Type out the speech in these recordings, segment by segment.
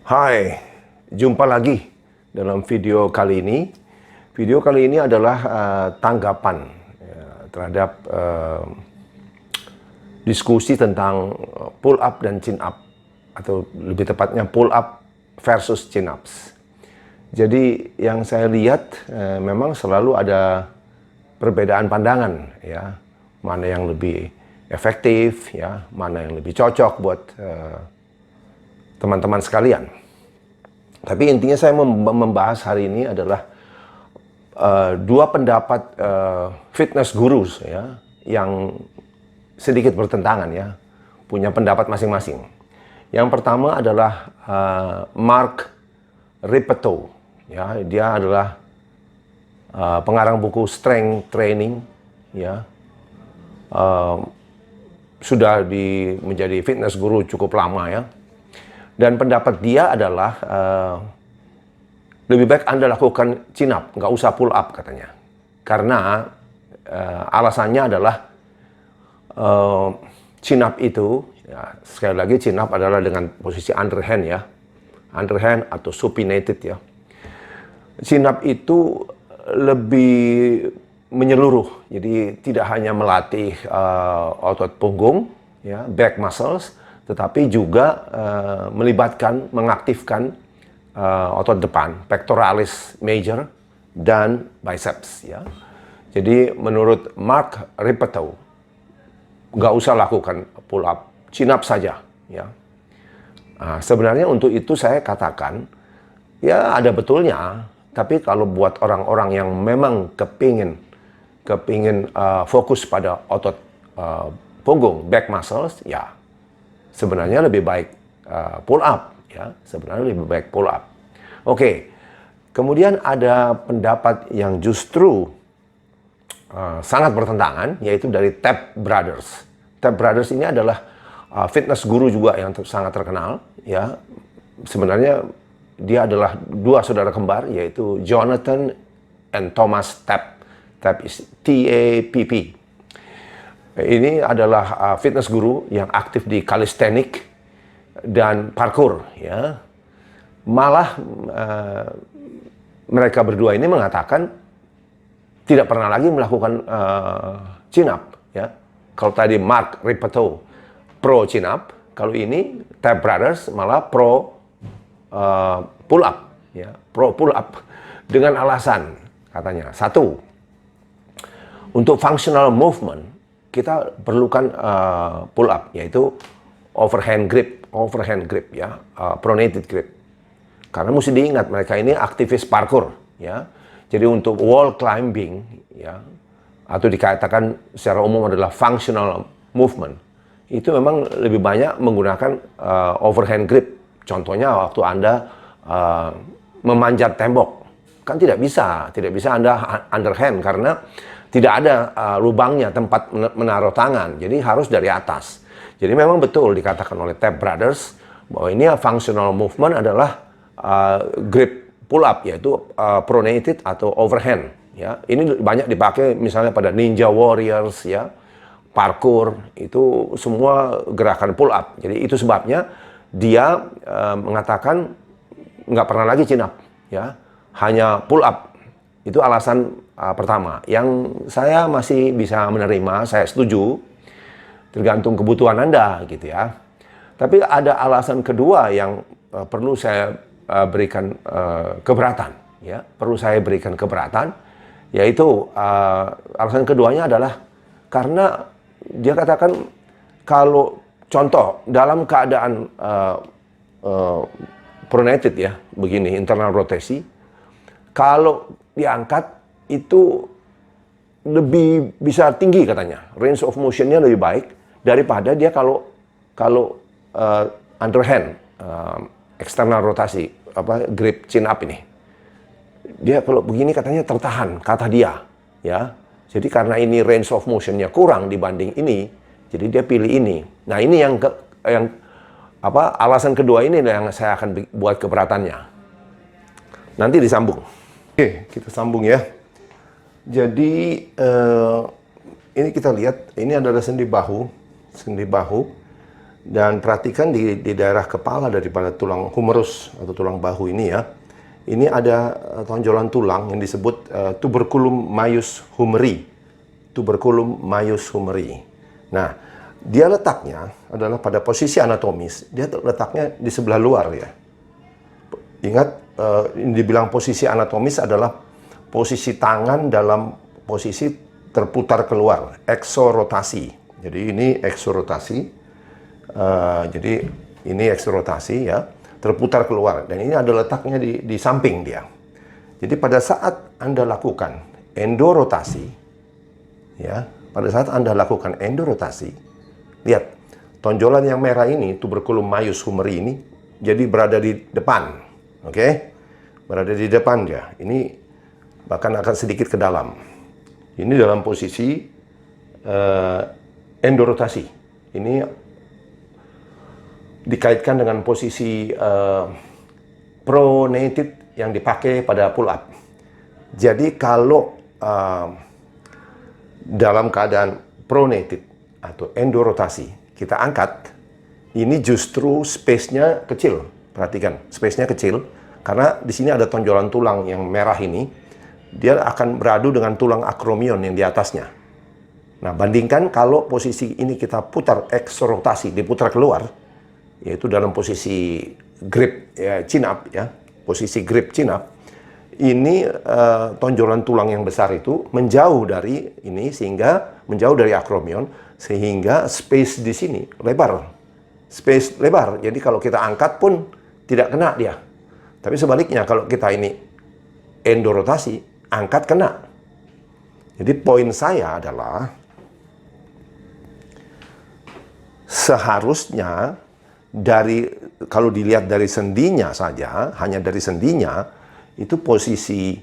Hai, jumpa lagi dalam video kali ini. Video kali ini adalah tanggapan terhadap diskusi tentang pull up dan chin up, atau lebih tepatnya pull up versus chin ups. Jadi yang saya lihat memang selalu ada perbedaan pandangan, ya, mana yang lebih efektif, ya, mana yang lebih cocok buat teman-teman sekalian. Tapi intinya saya membahas hari ini adalah dua pendapat fitness gurus, ya, yang sedikit bertentangan, ya, punya pendapat masing-masing. Yang pertama adalah Mark Rippetoe, ya, dia adalah pengarang buku Strength Training, ya, sudah menjadi fitness guru cukup lama, ya. Dan pendapat dia adalah lebih baik Anda lakukan chin up, nggak usah pull up katanya. Karena alasannya adalah chin up itu, ya, sekali lagi chin up adalah dengan posisi underhand, ya, underhand atau supinated, ya. Chin up itu lebih menyeluruh, jadi tidak hanya melatih otot punggung, ya, back muscles, tetapi juga mengaktifkan otot depan, pectoralis major dan biceps, ya. Jadi menurut Mark Rippetoe, nggak usah lakukan pull up, chin up saja, ya. Nah, sebenarnya untuk itu saya katakan, ya, ada betulnya. Tapi kalau buat orang-orang yang memang kepingin fokus pada otot punggung, back muscles, ya, sebenarnya lebih baik pull up, ya, sebenarnya lebih baik pull up. Oke, kemudian ada pendapat yang justru sangat bertentangan, yaitu dari Tab Brothers. Tab Brothers ini adalah fitness guru juga yang sangat terkenal, ya. Sebenarnya dia adalah dua saudara kembar, yaitu Jonathan and Thomas Tapp. Tapp is T-A-P-P. Ini adalah fitness guru yang aktif di calisthenics dan parkour, ya. Malah mereka berdua ini mengatakan tidak pernah lagi melakukan chin up, ya. Kalau tadi Mark Rippetoe pro chin up, kalau ini Tab Brothers malah pro pull up, ya, pro pull up, dengan alasan katanya satu, untuk functional movement kita perlukan pull up, yaitu overhand grip, ya, pronated grip. Karena mesti diingat mereka ini aktivis parkour, ya. Jadi untuk wall climbing, ya, atau dikatakan secara umum adalah functional movement, itu memang lebih banyak menggunakan overhand grip. Contohnya waktu Anda memanjat tembok, kan tidak bisa Anda underhand karena tidak ada lubangnya tempat menaruh tangan, jadi harus dari atas. Jadi memang betul dikatakan oleh Tab Brothers bahwa ini functional movement adalah grip pull up, yaitu pronated atau overhand, ya. Ini banyak dipakai misalnya pada Ninja Warriors, ya, parkour, itu semua gerakan pull up. Jadi itu sebabnya dia mengatakan nggak pernah lagi chin up, ya, hanya pull up. Itu alasan pertama, yang saya masih bisa menerima, saya setuju, tergantung kebutuhan Anda, gitu, ya. Tapi ada alasan kedua yang perlu saya berikan keberatan, ya, yaitu alasan keduanya adalah karena dia katakan kalau contoh dalam keadaan pronated, ya, begini, internal rotasi, kalau diangkat itu lebih bisa tinggi katanya, range of motionnya lebih baik daripada dia kalau underhand, external rotasi, grip chin up ini. Dia kalau begini katanya tertahan, kata dia, ya. Jadi karena ini range of motionnya kurang dibanding ini, jadi dia pilih ini. Nah, ini yang alasan kedua ini yang saya akan buat keberatannya. Nanti disambung. Oke, kita sambung, ya. Jadi ini kita lihat, ini adalah sendi bahu, Dan perhatikan di daerah kepala daripada tulang humerus atau tulang bahu ini ya. Ini ada tonjolan tulang yang disebut tuberculum majus humeri. Tuberculum majus humeri. Nah, dia letaknya adalah pada posisi anatomis. Dia letaknya di sebelah luar ya. Ingat, dibilang posisi anatomis adalah posisi tangan dalam posisi terputar keluar, eksorotasi. Jadi ini eksorotasi. Jadi ini eksorotasi ya, terputar keluar. Dan ini ada letaknya di samping dia. Jadi pada saat Anda lakukan endorotasi, ya, pada saat Anda lakukan endorotasi, lihat tonjolan yang merah ini, tuberculum majus humeri ini, jadi berada di depan, oke? Berada di depan dia. Ini bahkan akan sedikit ke dalam. Ini dalam posisi endorotasi. Ini dikaitkan dengan posisi pronated yang dipakai pada pull up. Jadi kalau dalam keadaan pronated atau endorotasi kita angkat, ini justru space-nya kecil. Perhatikan, space-nya kecil karena di sini ada tonjolan tulang yang merah ini. Dia akan beradu dengan tulang akromion yang di atasnya. Nah, bandingkan kalau posisi ini kita putar eksorotasi, diputar keluar, yaitu dalam posisi grip ya, chin up ya, posisi grip chin up. Ini tonjolan tulang yang besar itu menjauh dari ini sehingga menjauh dari akromion sehingga space di sini lebar. Space lebar. Jadi kalau kita angkat pun tidak kena dia. Tapi sebaliknya kalau kita ini endorotasi, angkat kena. Jadi poin saya adalah seharusnya kalau dilihat dari sendinya saja, hanya dari sendinya, itu posisi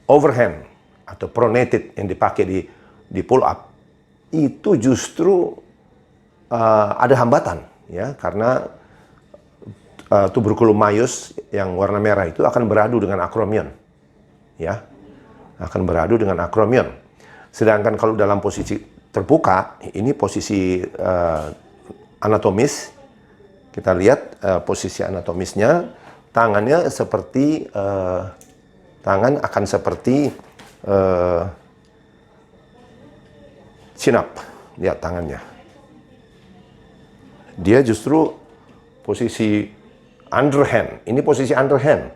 overhand atau pronated yang dipakai di pull up, itu justru ada hambatan, ya, karena tuberculum majus yang warna merah itu akan beradu dengan akromion, ya, akan beradu dengan akromion. Sedangkan kalau dalam posisi terbuka, ini posisi anatomis, kita lihat posisi anatomisnya, tangannya seperti tangan akan seperti chin up, lihat tangannya. Dia justru posisi underhand, ini posisi underhand.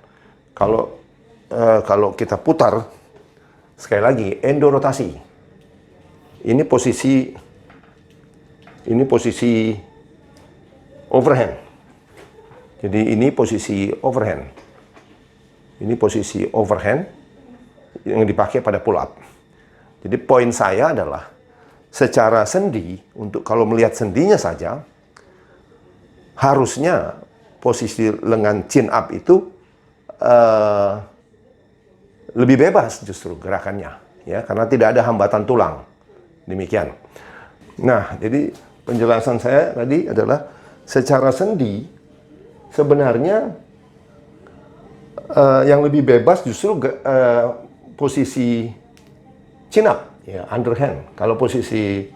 Kalau kita putar sekali lagi endorotasi, ini posisi overhand. Jadi ini posisi overhand. Ini posisi overhand yang dipakai pada pull up. Jadi poin saya adalah secara sendi, untuk kalau melihat sendinya saja, harusnya posisi lengan chin up itu lebih bebas justru gerakannya, ya, karena tidak ada hambatan tulang. Demikian. Nah, jadi penjelasan saya tadi adalah secara sendi sebenarnya yang lebih bebas justru posisi chin up, ya, underhand. Kalau posisi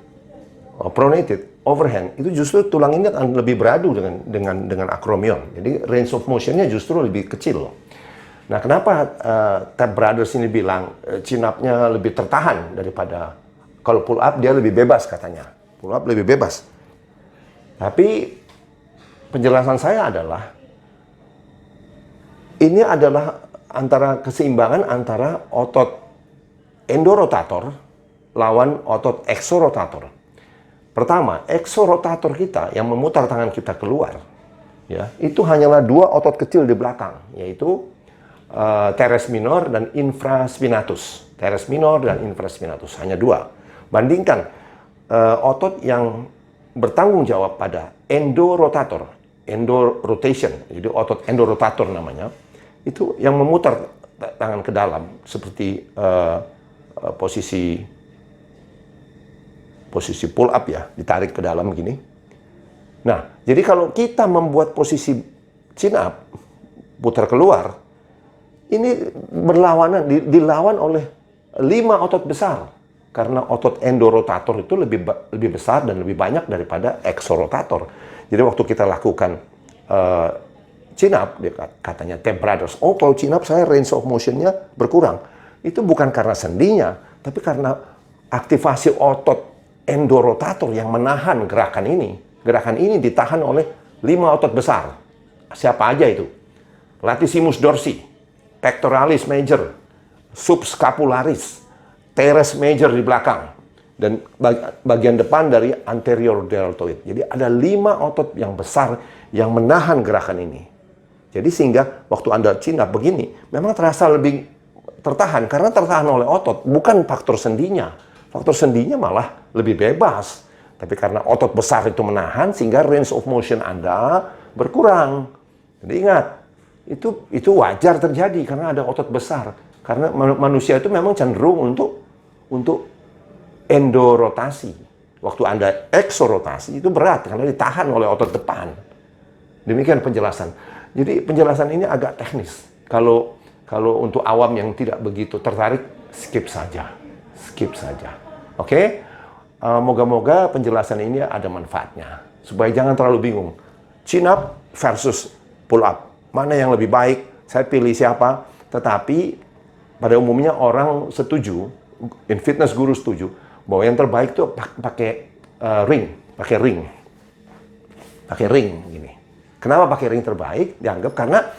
pronated, overhand, itu justru tulang ini akan lebih beradu dengan akromion. Jadi range of motion-nya justru lebih kecil. Nah, kenapa Tab Brothers ini bilang chin up-nya lebih tertahan daripada kalau pull up dia lebih bebas katanya. Pull up lebih bebas. Tapi penjelasan saya adalah ini adalah antara keseimbangan antara otot endorotator lawan otot exorotator. Pertama, exorotator kita yang memutar tangan kita keluar, ya, itu hanyalah dua otot kecil di belakang, yaitu teres minor dan infraspinatus. Teres minor dan infraspinatus, hanya dua. Bandingkan otot yang bertanggung jawab pada endorotator, endorotation, jadi otot endorotator namanya, itu yang memutar tangan ke dalam seperti posisi pull up, ya, ditarik ke dalam begini. Nah, jadi kalau kita membuat posisi chin up, putar keluar, ini berlawanan, dilawan oleh 5 otot besar. karena otot endorotator itu lebih besar dan lebih banyak daripada exorotator. Jadi waktu kita lakukan chin up, dia katanya Tap Brothers, oh kalau chin up saya range of motion-nya berkurang. Itu bukan karena sendinya, tapi karena aktivasi otot endorotator yang menahan gerakan ini. Gerakan ini ditahan oleh 5 otot besar. Siapa aja itu? Latissimus dorsi, pectoralis major, subscapularis, teres major di belakang, dan bagian depan dari anterior deltoid. Jadi ada 5 otot yang besar yang menahan gerakan ini. Jadi sehingga waktu Anda chin up begini, memang terasa lebih tertahan, karena tertahan oleh otot, bukan faktor sendinya. Faktor sendinya malah lebih bebas. Tapi karena otot besar itu menahan, sehingga range of motion Anda berkurang. Jadi ingat, itu wajar terjadi karena ada otot besar. Karena manusia itu memang cenderung untuk endorotasi. Waktu Anda exorotasi itu berat karena ditahan oleh otot depan. Demikian penjelasan. Jadi penjelasan ini agak teknis. Kalau untuk awam yang tidak begitu tertarik, skip saja. Skip saja. Oke? Moga-moga penjelasan ini ada manfaatnya. Supaya jangan terlalu bingung. Chin up versus pull up. Mana yang lebih baik? Saya pilih siapa? Tetapi pada umumnya orang setuju, in fitness guru setuju, bahwa yang terbaik itu pakai ring. Pakai ring gini. Kenapa pakai ring terbaik? Dianggap karena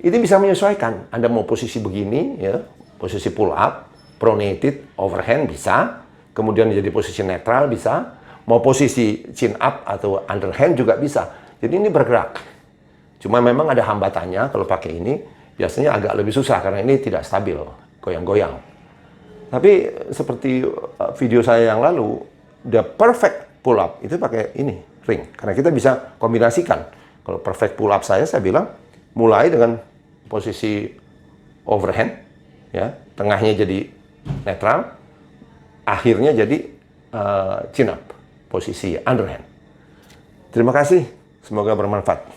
ini bisa menyesuaikan. Anda mau posisi begini, ya, posisi pull up, pronated, overhand bisa, kemudian jadi posisi netral bisa, mau posisi chin up atau underhand juga bisa. Jadi ini bergerak. Cuma memang ada hambatannya kalau pakai ini, biasanya agak lebih susah karena ini tidak stabil, goyang-goyang. Tapi seperti video saya yang lalu, the perfect pull up itu pakai ini, ring. Karena kita bisa kombinasikan. Kalau perfect pull up saya bilang mulai dengan posisi overhand, ya, tengahnya jadi netral, akhirnya jadi chin up, posisi underhand. Terima kasih, semoga bermanfaat.